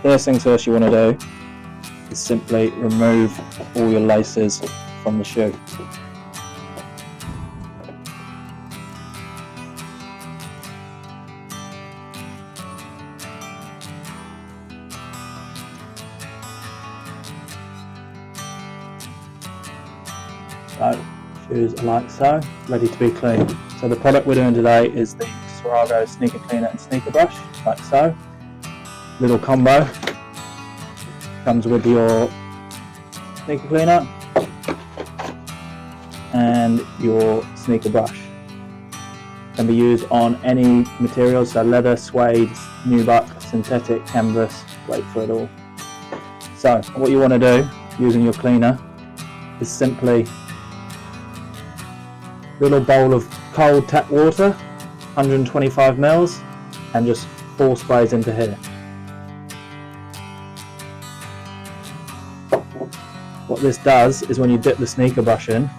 First things first you want to do is simply remove all your laces from the shoe. So, shoes are like so, ready to be cleaned. So the product we're doing today is the Tarrago Sneaker Cleaner and Sneaker Brush, like so. Little combo. Comes with your sneaker cleaner and your sneaker brush. Can be used on any material, so leather, suede, nubuck, synthetic, canvas, wait for it all. So what you want to do using your cleaner is simply a little bowl of cold tap water, 125 ml, and just 4 sprays into here. What this does is when you dip the sneaker brush in,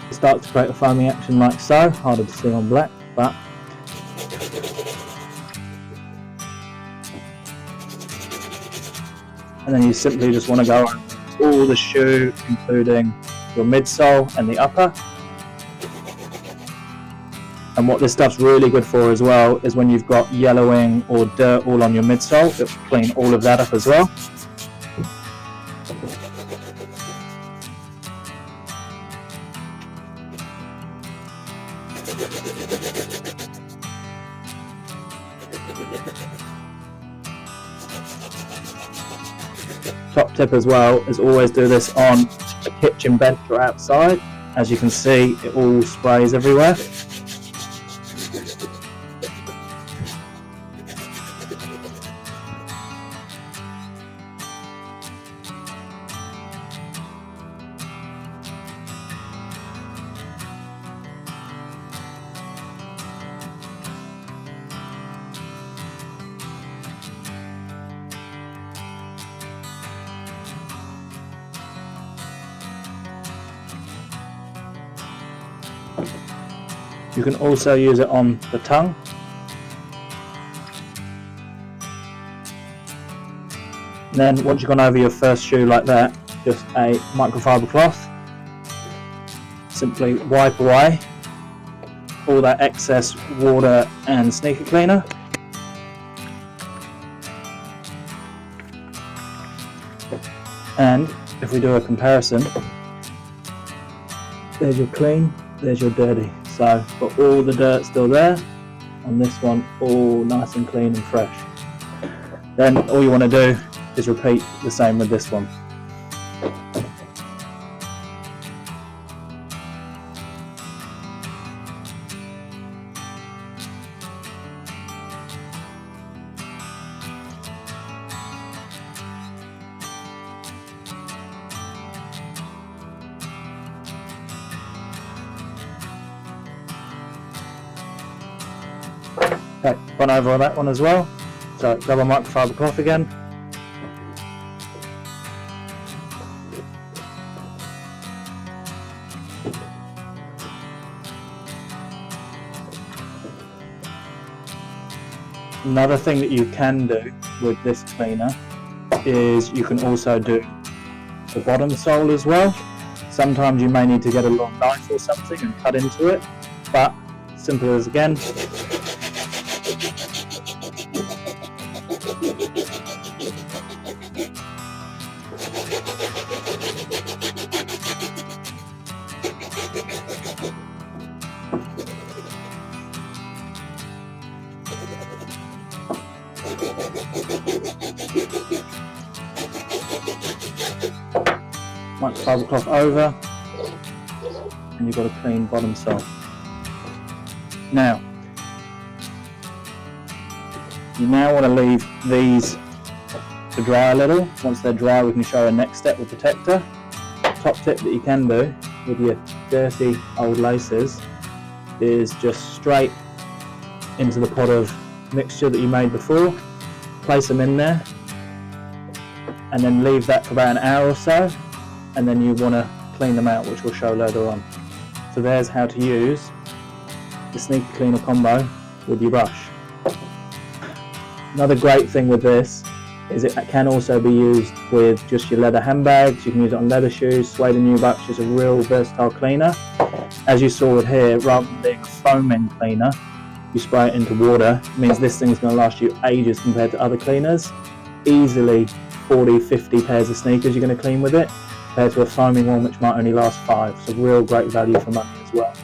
it starts to create a foaming action like so, harder to see on black, but and then you simply just want to go over all the shoe, including your midsole and the upper. And what this stuff's really good for as well is when you've got yellowing or dirt all on your midsole, it'll clean all of that up as well. Top tip as well is always do this on a kitchen bench or outside. As you can see, it all sprays everywhere. You can also use it on the tongue. And then once you've gone over your first shoe like that, just a microfiber cloth. Simply wipe away all that excess water and sneaker cleaner. And if we do a comparison, there's your clean, there's your dirty. So got all the dirt still there, on this one all nice and clean and fresh. Then all you want to do is repeat the same with this one. Okay, gone over on that one as well. So grab a microfiber cloth again. Another thing that you can do with this cleaner is you can also do the bottom sole as well. Sometimes you may need to get a long knife or something and cut into it, but simple as again. Microfiber cloth over, and you've got a clean bottom sole. Now, you want to leave these to dry a little. Once they're dry, we can show a next step with protector. Top tip that you can do with your dirty old laces is just straight into the pot of mixture that you made before, place them in there, and then leave that for about an hour or so, and then you want to clean them out, which we'll show later on. So there's how to use the sneaker cleaner combo with your brush. Another great thing with this is it can also be used with just your leather handbags. You can use it on leather shoes, suede and nubucks. It's a real versatile cleaner. As you saw with here, rather than being a foaming cleaner, you spray it into water. It means this thing's going to last you ages compared to other cleaners. Easily 40, 50 pairs of sneakers you're going to clean with it, compared to a foaming one which might only last 5. So real great value for money as well.